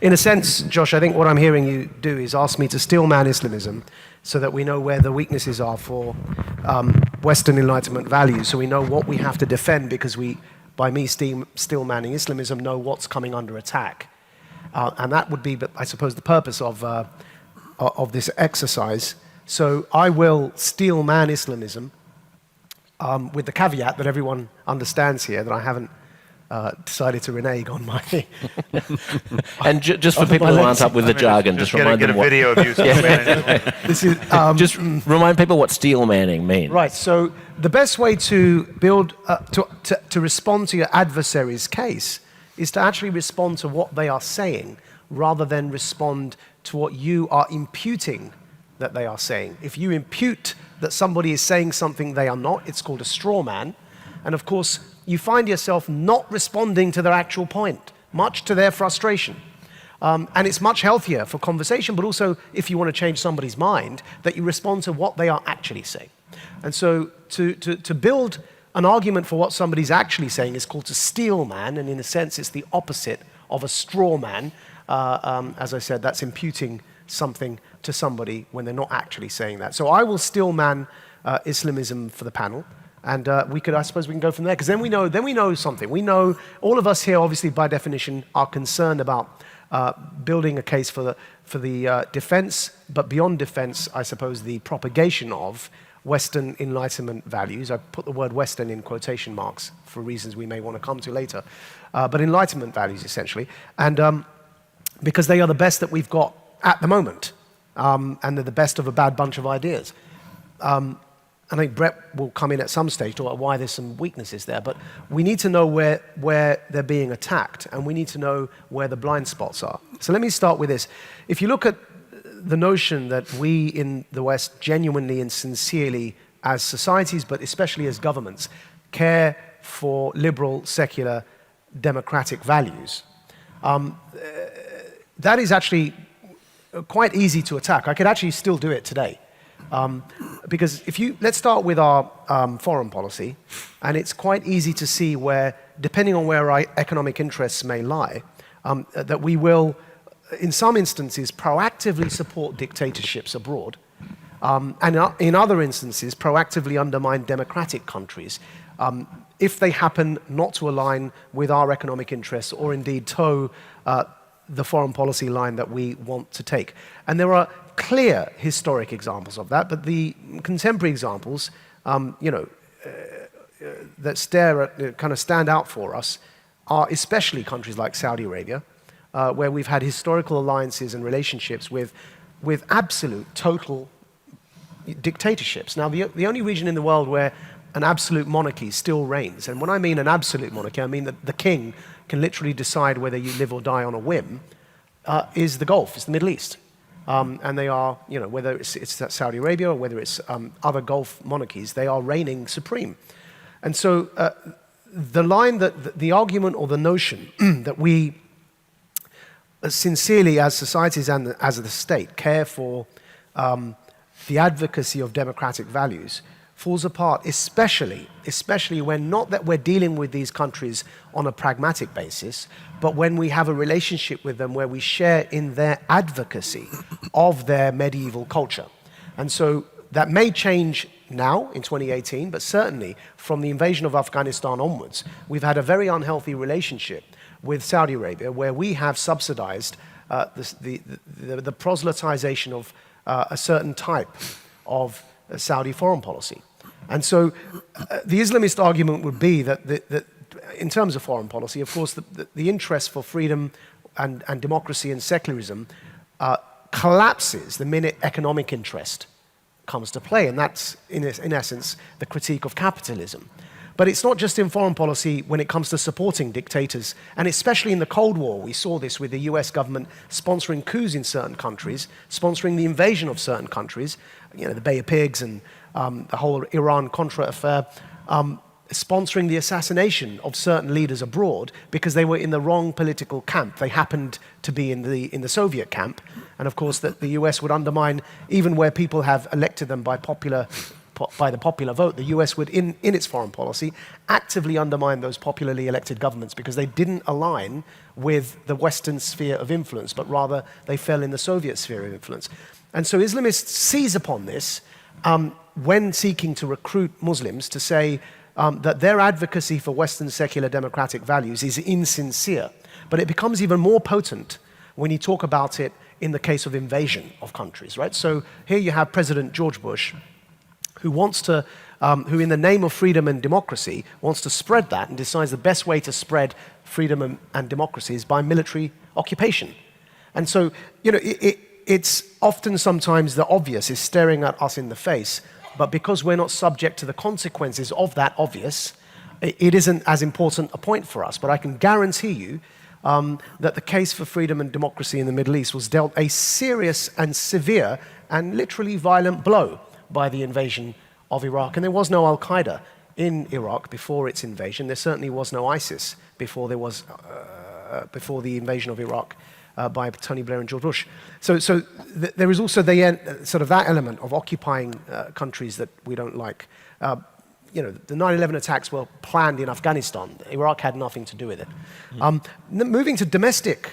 In a sense, Josh, I think what I'm hearing you do is ask me to steelman Islamism so that we know where the weaknesses are for Western Enlightenment values, so we know what we have to defend, because we, by me steelmanning Islamism, know what's coming under attack. And that would be, I suppose, the purpose of this exercise. So I will steelman Islamism with the caveat that everyone understands here that I haven't decided to renege on my... And just for people who aren't up with the jargon, just remind them what... Get a video of you. This is, just remind people what steel manning means. Right, so the best way to build, to respond to your adversary's case is to actually respond to what they are saying rather than respond to what you are imputing that they are saying. If you impute that somebody is saying something they are not, it's called a straw man. And of course, you find yourself not responding to their actual point, much to their frustration. And it's much healthier for conversation, but also if you want to change somebody's mind, that you respond to what they are actually saying. And so to build an argument for what somebody's actually saying is called to steel man, and in a sense it's the opposite of a straw man. As I said, that's imputing something to somebody when they're not actually saying that. So I will steel man Islamism for the panel. And I suppose we can go from there, because then we know something. We know, all of us here, obviously, by definition, are concerned about building a case for the defense, but beyond defense, I suppose, the propagation of Western Enlightenment values. I put the word Western in quotation marks for reasons we may want to come to later. But Enlightenment values, essentially. And because they are the best that we've got at the moment. And they're the best of a bad bunch of ideas. I think Brett will come in at some stage to talk about why there's some weaknesses there, but we need to know where they're being attacked, and we need to know where the blind spots are. So let me start with this. If you look at the notion that we in the West genuinely and sincerely, as societies, but especially as governments, care for liberal, secular, democratic values, that is actually quite easy to attack. I could actually still do it today. Because let's start with our foreign policy, and it's quite easy to see where, depending on where our economic interests may lie, that we will, in some instances, proactively support dictatorships abroad, and in other instances, proactively undermine democratic countries, if they happen not to align with our economic interests or indeed toe the foreign policy line that we want to take. And there are clear historic examples of that, but the contemporary examples, that kind of stand out for us are especially countries like Saudi Arabia, where we've had historical alliances and relationships with absolute, total dictatorships. Now, the only region in the world where an absolute monarchy still reigns, and when I mean an absolute monarchy, I mean that the king can literally decide whether you live or die on a whim, is the Gulf, it's the Middle East. And they are, whether it's Saudi Arabia or whether it's other Gulf monarchies, they are reigning supreme. And so the line the argument or the notion that we sincerely as societies and as the state care for the advocacy of democratic values falls apart, especially when not that we're dealing with these countries on a pragmatic basis, but when we have a relationship with them where we share in their advocacy of their medieval culture. And so that may change now in 2018, but certainly from the invasion of Afghanistan onwards, we've had a very unhealthy relationship with Saudi Arabia, where we have subsidized the proselytization of a certain type of Saudi foreign policy. And so the Islamist argument would be that in terms of foreign policy, of course, the interest for freedom and democracy and secularism collapses the minute economic interest comes to play. And that's, in essence, the critique of capitalism. But it's not just in foreign policy when it comes to supporting dictators, and especially in the Cold War. We saw this with the US government sponsoring coups in certain countries, sponsoring the invasion of certain countries, the Bay of Pigs and the whole Iran-Contra affair, sponsoring the assassination of certain leaders abroad because they were in the wrong political camp. They happened to be in the Soviet camp, and of course that the US would undermine even where people have elected them by popular by the popular vote, the US would, in its foreign policy, actively undermine those popularly elected governments because they didn't align with the Western sphere of influence, but rather they fell in the Soviet sphere of influence. And so Islamists seize upon this when seeking to recruit Muslims to say that their advocacy for Western secular democratic values is insincere. But it becomes even more potent when you talk about it in the case of invasion of countries, right? So here you have President George Bush, who wants to, who in the name of freedom and democracy wants to spread that and decides the best way to spread freedom and democracy is by military occupation. And so, you know, it's often sometimes the obvious is staring at us in the face, but because we're not subject to the consequences of that obvious, it isn't as important a point for us. But I can guarantee you that the case for freedom and democracy in the Middle East was dealt a serious and severe and literally violent blow by the invasion of Iraq. And there was no Al-Qaeda in Iraq before its invasion. There certainly was no ISIS before there was before the invasion of Iraq by Tony Blair and George Bush. So there is also the sort of that element of occupying countries that we don't like. You know, the 9/11 attacks were planned in Afghanistan. Iraq had nothing to do with it. Moving to domestic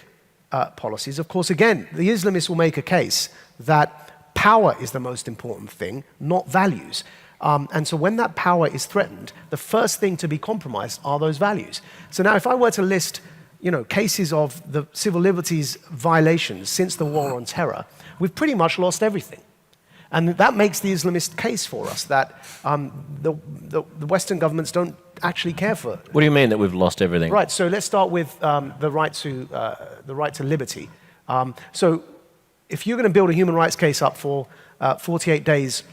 policies, of course, again, the Islamists will make a case that power is the most important thing, not values. And so when that power is threatened, the first thing to be compromised are those values. So now if I were to list, you know, cases of the civil liberties violations since the war on terror, we've pretty much lost everything. And that makes the Islamist case for us that the Western governments don't actually care for. What do you mean that we've lost everything? Right. So let's start with the right to liberty. So if you're going to build a human rights case up for 48 days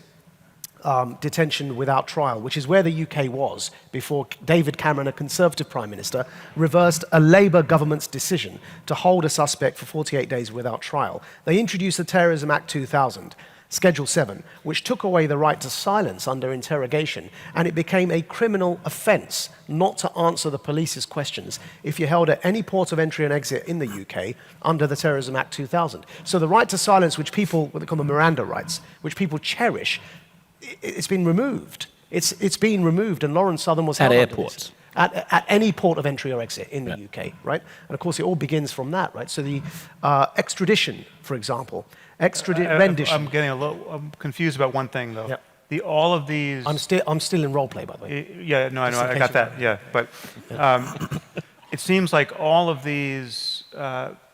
detention without trial, which is where the UK was before David Cameron, a Conservative Prime Minister, reversed a Labour government's decision to hold a suspect for 48 days without trial. They introduced the Terrorism Act 2000. Schedule 7, which took away the right to silence under interrogation, and it became a criminal offence not to answer the police's questions if you're held at any port of entry and exit in the UK under the Terrorism Act 2000. So the right to silence, which people, what they call the Miranda rights, which people cherish, it's been removed. It's been removed, and Lawrence Southern was held at under airports. this. At any port of entry or exit in the UK, right? And of course, it all begins from that, right? So the extradition, for example, rendition. I'm getting I'm confused about one thing, though. Yep. All of these. I'm still in role play, by the way. Yeah, no, I know, I got that. Yeah, but it seems like all of these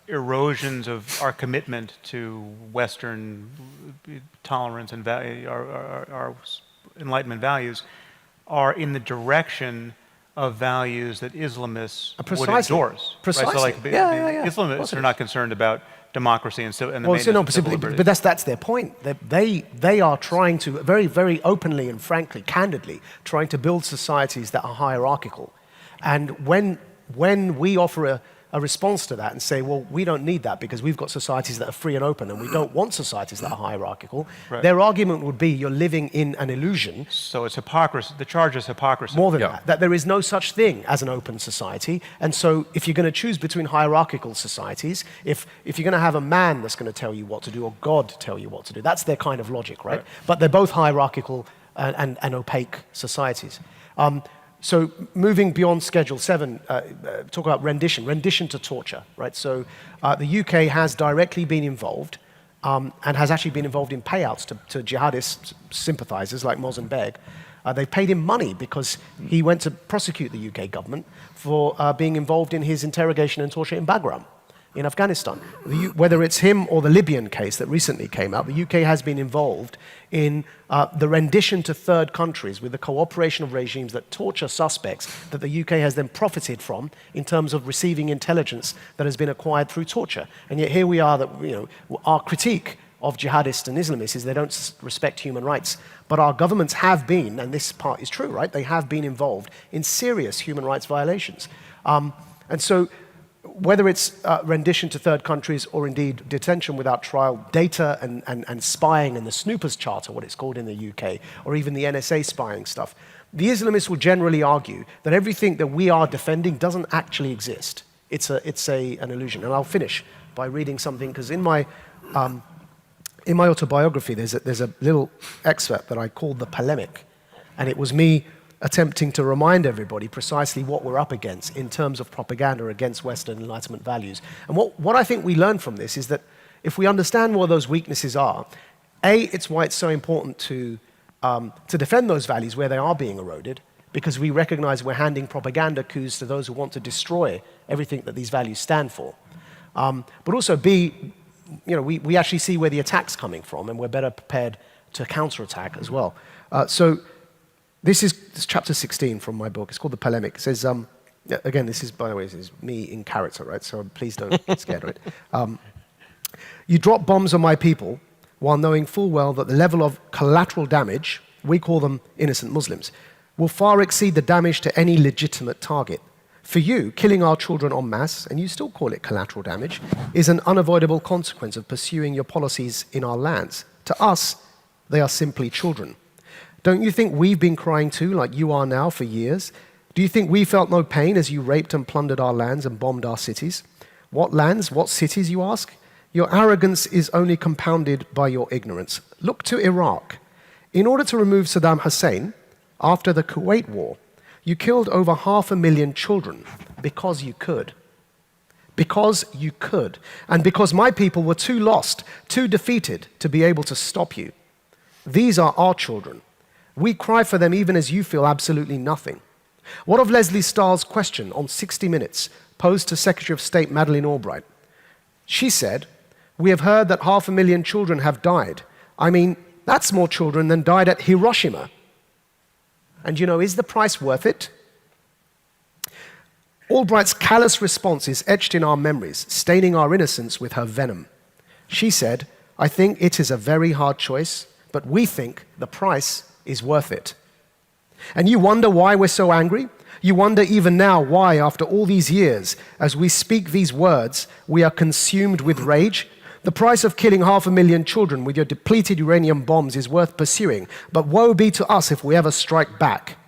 erosions of our commitment to Western tolerance and our Enlightenment values are in the direction of values that Islamists would endorse. Precisely. Right? So like, Islamists are not concerned about democracy and the maintenance of civil liberties. But that's their point. They are trying to, very, very openly and frankly, candidly, trying to build societies that are hierarchical. And when we offer a response to that and say, well, we don't need that because we've got societies that are free and open and we don't want societies that are hierarchical, right. Their argument would be you're living in an illusion. So it's hypocrisy. The charge is hypocrisy. More than that there is no such thing as an open society. And so if you're going to choose between hierarchical societies, if you're going to have a man that's going to tell you what to do or God tell you what to do, that's their kind of logic, right? But they're both hierarchical and opaque societies. So moving beyond Schedule 7, talk about rendition to torture, right? So the UK has directly been involved and has actually been involved in payouts to jihadist sympathizers like Mohsen Beg. They paid him money because he went to prosecute the UK government for being involved in his interrogation and torture in Bagram in Afghanistan. Whether it's him or the Libyan case that recently came out, the UK has been involved in the rendition to third countries with the cooperation of regimes that torture suspects that the UK has then profited from in terms of receiving intelligence that has been acquired through torture. And yet here we are that, you know, our critique of jihadists and Islamists is they don't respect human rights. But our governments have been, and this part is true, right? They have been involved in serious human rights violations. And so whether it's rendition to third countries or indeed detention without trial, data and spying and the Snoopers Charter, what it's called in the UK, or even the NSA spying stuff, the Islamists will generally argue that everything that we are defending doesn't actually exist. It's an illusion. And I'll finish by reading something, because in my in my autobiography, there's a little excerpt that I called The Polemic. And it was me attempting to remind everybody precisely what we're up against in terms of propaganda against Western Enlightenment values. And what I think we learn from this is that if we understand what those weaknesses are, it's why it's so important to defend those values where they are being eroded, because we recognize we're handing propaganda coups to those who want to destroy everything that these values stand for. But also B, we actually see where the attack's coming from, and we're better prepared to counterattack as well. So this is chapter 16 from my book. It's called The Polemic. It says, again, this is, by the way, this is me in character, right? So please don't get scared of it. You drop bombs on my people while knowing full well that the level of collateral damage, we call them innocent Muslims, will far exceed the damage to any legitimate target. For you, killing our children en masse, and you still call it collateral damage, is an unavoidable consequence of pursuing your policies in our lands. To us, they are simply children. Don't you think we've been crying too, like you are now, for years? Do you think we felt no pain as you raped and plundered our lands and bombed our cities? What lands, what cities, you ask? Your arrogance is only compounded by your ignorance. Look to Iraq. In order to remove Saddam Hussein, after the Kuwait War, you killed over 500,000 children because you could. Because you could. And because my people were too lost, too defeated to be able to stop you. These are our children. We cry for them even as you feel absolutely nothing. What of Leslie Stahl's question on 60 Minutes, posed to Secretary of State Madeleine Albright? She said, "We have heard that 500,000 children have died. I mean, that's more children than died at Hiroshima. And is the price worth it?" Albright's callous response is etched in our memories, staining our innocence with her venom. She said, "I think it is a very hard choice, but we think the price is worth it." And you wonder why we're so angry? You wonder even now why, after all these years, as we speak these words, we are consumed with rage? The price of killing 500,000 children with your depleted uranium bombs is worth pursuing, but woe be to us if we ever strike back.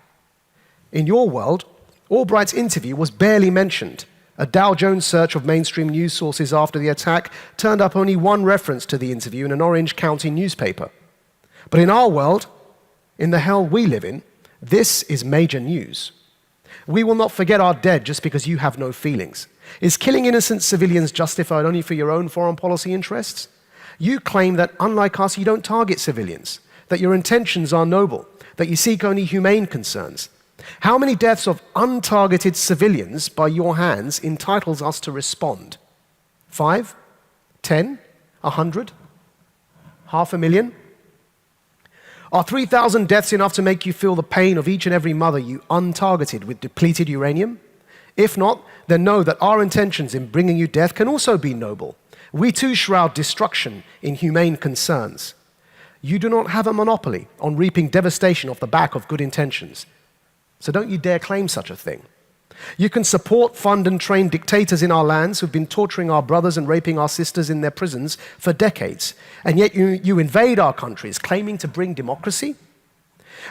In your world, Albright's interview was barely mentioned. A Dow Jones search of mainstream news sources after the attack turned up only one reference to the interview in an Orange County newspaper. But in our world, in the hell we live in, this is major news. We will not forget our dead just because you have no feelings. Is killing innocent civilians justified only for your own foreign policy interests? You claim that, unlike us, you don't target civilians, that your intentions are noble, that you seek only humane concerns. How many deaths of untargeted civilians by your hands entitles us to respond? 5? 10? 100? 500,000? Are 3,000 deaths enough to make you feel the pain of each and every mother you untargeted with depleted uranium? If not, then know that our intentions in bringing you death can also be noble. We too shroud destruction in humane concerns. You do not have a monopoly on reaping devastation off the back of good intentions. So don't you dare claim such a thing. You can support, fund, and train dictators in our lands who've been torturing our brothers and raping our sisters in their prisons for decades. And yet you invade our countries claiming to bring democracy?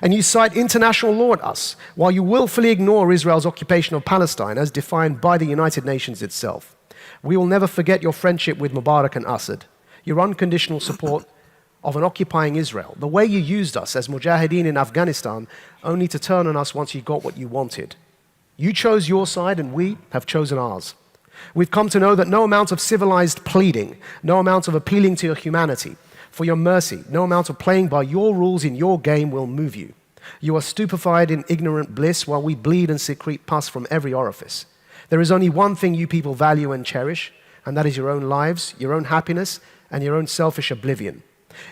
And you cite international law at us while you willfully ignore Israel's occupation of Palestine as defined by the United Nations itself. We will never forget your friendship with Mubarak and Assad, your unconditional support of an occupying Israel, the way you used us as mujahideen in Afghanistan only to turn on us once you got what you wanted. You chose your side and we have chosen ours. We've come to know that no amount of civilized pleading, no amount of appealing to your humanity, for your mercy, no amount of playing by your rules in your game will move you. You are stupefied in ignorant bliss while we bleed and secrete pus from every orifice. There is only one thing you people value and cherish, and that is your own lives, your own happiness, and your own selfish oblivion.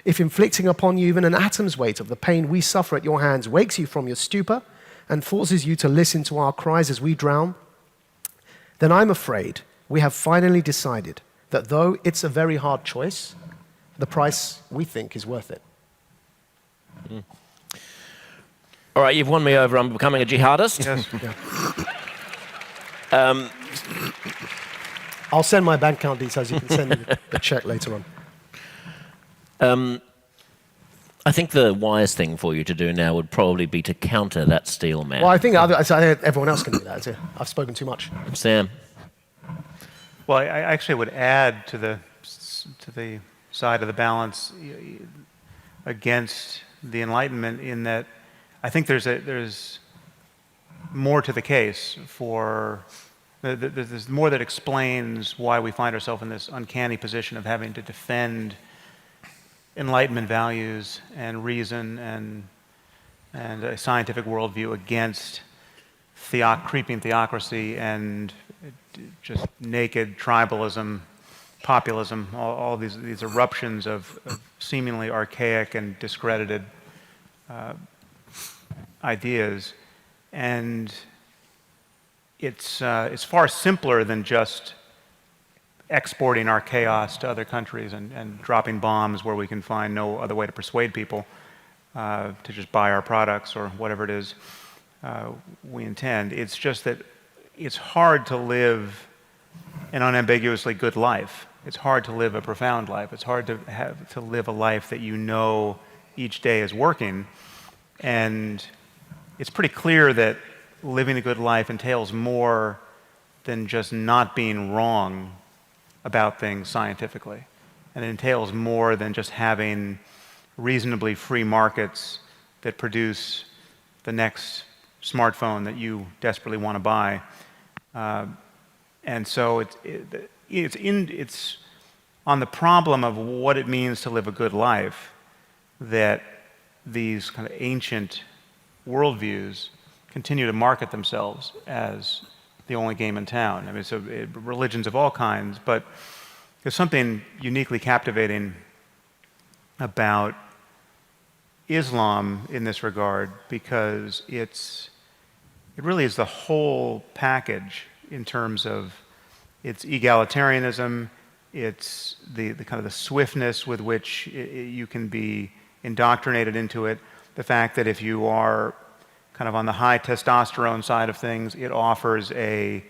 If inflicting upon you even an atom's weight of the pain we suffer at your hands wakes you from your stupor and forces you to listen to our cries as we drown, then I'm afraid we have finally decided that though it's a very hard choice, the price we think is worth it. Mm. All right, you've won me over. I'm becoming a jihadist. Yes. Yeah. I'll send my bank account details. You can send me the check later on. I think the wise thing for you to do now would probably be to counter that steel man. Well, I think everyone else can do that. I've spoken too much. Sam? Well, I actually would add to the side of the balance against the Enlightenment, in that I think there's more to the case for, there's more that explains why we find ourselves in this uncanny position of having to defend Enlightenment values and reason and a scientific worldview against creeping theocracy and just naked tribalism, populism, all these eruptions of seemingly archaic and discredited ideas. And it's far simpler than just exporting our chaos to other countries and dropping bombs where we can find no other way to persuade people to just buy our products or whatever it is we intend. It's just that it's hard to live an unambiguously good life. It's hard to live a profound life. It's hard to live a life that you know each day is working. And it's pretty clear that living a good life entails more than just not being wrong about things scientifically. And it entails more than just having reasonably free markets that produce the next smartphone that you desperately want to buy. And so it's on the problem of what it means to live a good life that these kind of ancient worldviews continue to market themselves as the only game in town. I mean, so religions of all kinds, but there's something uniquely captivating about Islam in this regard, because it really is the whole package in terms of its egalitarianism, it's the kind of the swiftness with which you can be indoctrinated into it, the fact that if you are kind of on the high testosterone side of things, it offers a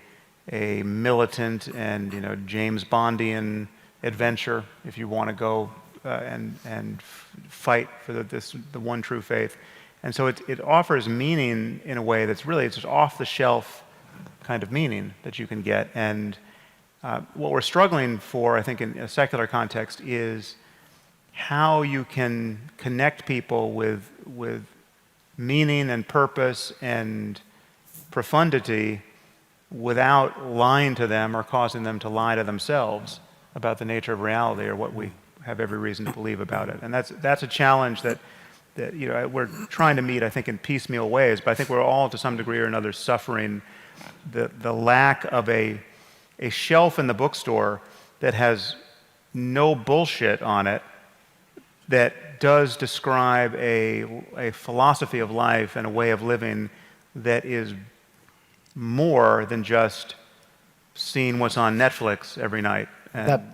militant and James Bondian adventure if you want to go and fight for the one true faith. And so it offers meaning in a way that's really, it's just off-the-shelf kind of meaning that you can get. And what we're struggling for, I think, in a secular context is how you can connect people with meaning and purpose and profundity without lying to them or causing them to lie to themselves about the nature of reality or what we have every reason to believe about it. And that's a challenge that we're trying to meet, I think, in piecemeal ways, but I think we're all to some degree or another suffering the lack of a shelf in the bookstore that has no bullshit on it, that does describe a philosophy of life and a way of living that is more than just seeing what's on Netflix every night.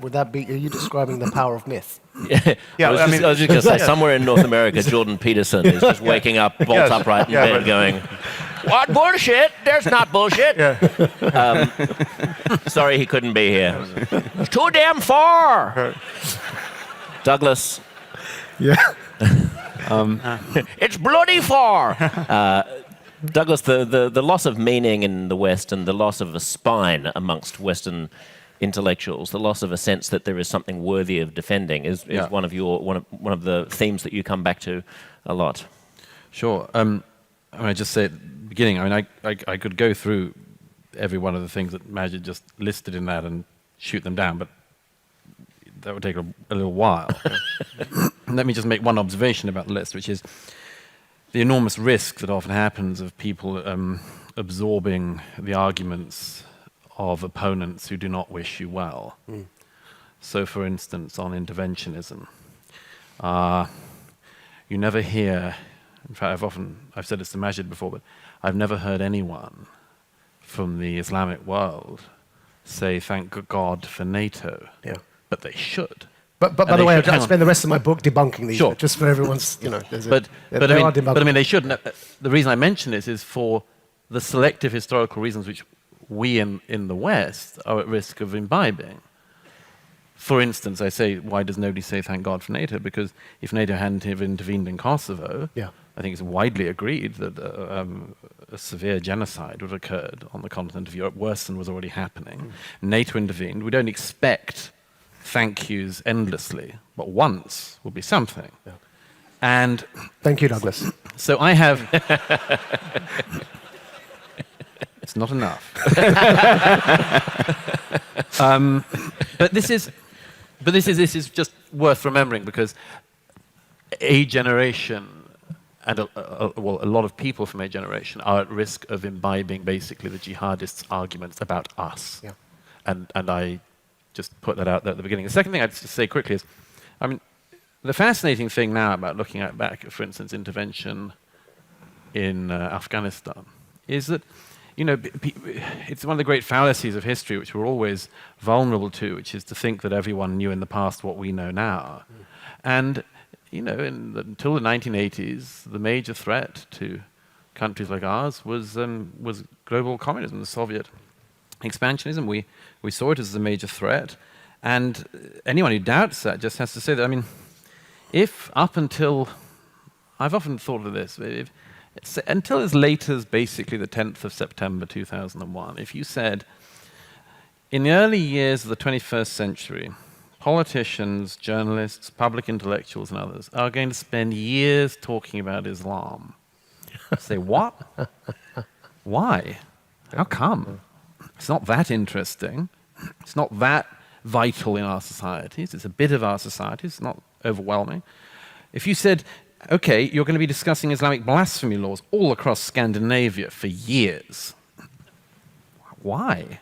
Would that be, are you describing the power of myth? Yeah, I was just going to say, somewhere in North America, Jordan Peterson is just waking up, bolt upright in bed, going, "What bullshit? There's not bullshit." Sorry he couldn't be here. It's too damn far. Douglas. Yeah. It's bloody far. Douglas, the loss of meaning in the West and the loss of a spine amongst Western intellectuals, the loss of a sense that there is something worthy of defending is one of the themes that you come back to a lot. Sure. I just say at the beginning, I could go through every one of the things that Maajid just listed in that and shoot them down, but that would take a little while. Let me just make one observation about the list, which is the enormous risk that often happens of people absorbing the arguments of opponents who do not wish you well. So, for instance, on interventionism, you never hear, in fact, I've said this to Maajid before, but I've never heard anyone from the Islamic world say, "Thank God for NATO." Yeah. But they should. But by the way, I spend the rest of my book debunking these, just for everyone's, But I mean, they shouldn't. The reason I mention this is for the selective historical reasons which we in the West are at risk of imbibing. For instance, I say, why does nobody say thank God for NATO? Because if NATO hadn't have intervened in Kosovo, I think it's widely agreed that a severe genocide would have occurred on the continent of Europe, worse than was already happening. NATO intervened. We don't expect thank yous endlessly, but once will be something. Yeah. And thank you, Douglas. So I have. It's not enough. But this is just worth remembering, because a generation and a lot of people from a generation are at risk of imbibing basically the jihadists' arguments about us. Yeah. And I just put that out there at the beginning. The second thing I'd just say quickly is, I mean, the fascinating thing now about looking at back, for instance, intervention in Afghanistan, is that, you know, it's one of the great fallacies of history which we're always vulnerable to, which is to think that everyone knew in the past what we know now. And, you know, until the 1980s, the major threat to countries like ours was global communism, the Soviet expansionism. We saw it as a major threat. And anyone who doubts that just has to say that, I mean, if up until, I've often thought of this, until as late as basically the 10th of September 2001, if you said, in the early years of the 21st century, politicians, journalists, public intellectuals and others are going to spend years talking about Islam. Say, what? Why? How come? It's not that interesting. It's not that vital in our societies. It's a bit of our society. It's not overwhelming. If you said, okay, you're going to be discussing Islamic blasphemy laws all across Scandinavia for years. Why?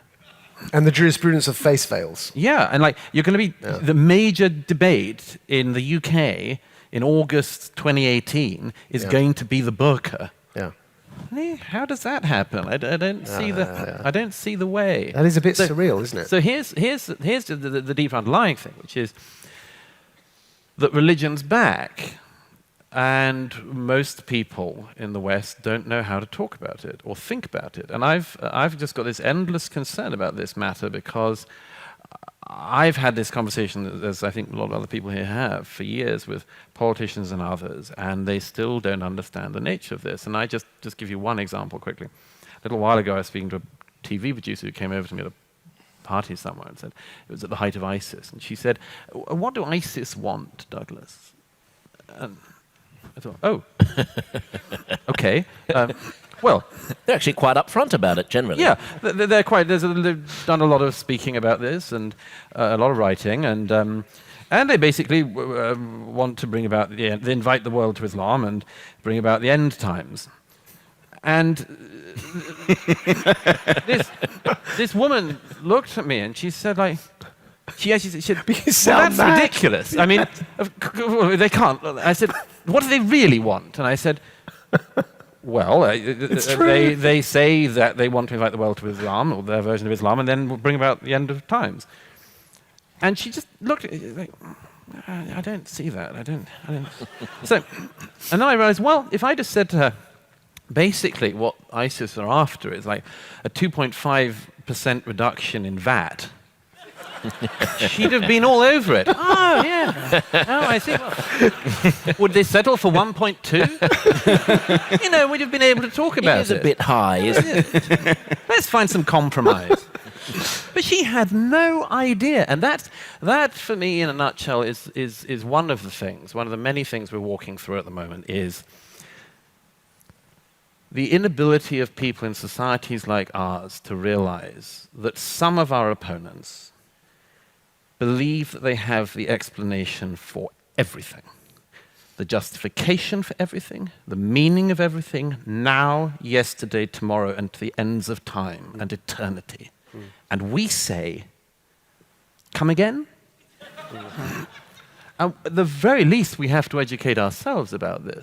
And the jurisprudence of face veils. Yeah, and like you're going to be the major debate in the UK in August 2018 is going to be the burqa. Yeah. How does that happen? I don't see I don't see the way. That is a bit surreal, isn't it? So here's the deep underlying thing, which is that religion's back. And most people in the West don't know how to talk about it or think about it. And I've just got this endless concern about this matter, because I've had this conversation, as I think a lot of other people here have, for years with politicians and others, and they still don't understand the nature of this. And I just give you one example quickly. A little while ago, I was speaking to a TV producer who came over to me at a party somewhere and said, it was at the height of ISIS, and she said, what do ISIS want, Douglas? And I thought, oh, okay. Well, they're actually quite upfront about it generally. Yeah, they're quite. They've done a lot of speaking about this and a lot of writing, and they basically want to bring about they invite the world to Islam and bring about the end times. And this woman looked at me and she said, like, she said, well, that's ridiculous. I mean, they can't. I said, what do they really want? And I said, well, they say that they want to invite the world to Islam, or their version of Islam, and then bring about the end of times. And she just looked at me like, I don't see that. I don't. So, and then I realized, well, if I just said to her, basically what ISIS are after is like a 2.5% reduction in VAT, she'd have been all over it. Oh, yeah. Oh, I see. Well, would they settle for 1.2? You know, we'd have been able to talk about it. It is a bit high, isn't it? Let's find some compromise. But she had no idea. And that for me, in a nutshell, is one of the things, one of the many things we're walking through at the moment, is the inability of people in societies like ours to realize that some of our opponents believe that they have the explanation for everything, the justification for everything, the meaning of everything, now, yesterday, tomorrow, and to the ends of time and eternity. And we say, come again? At the very least, we have to educate ourselves about this.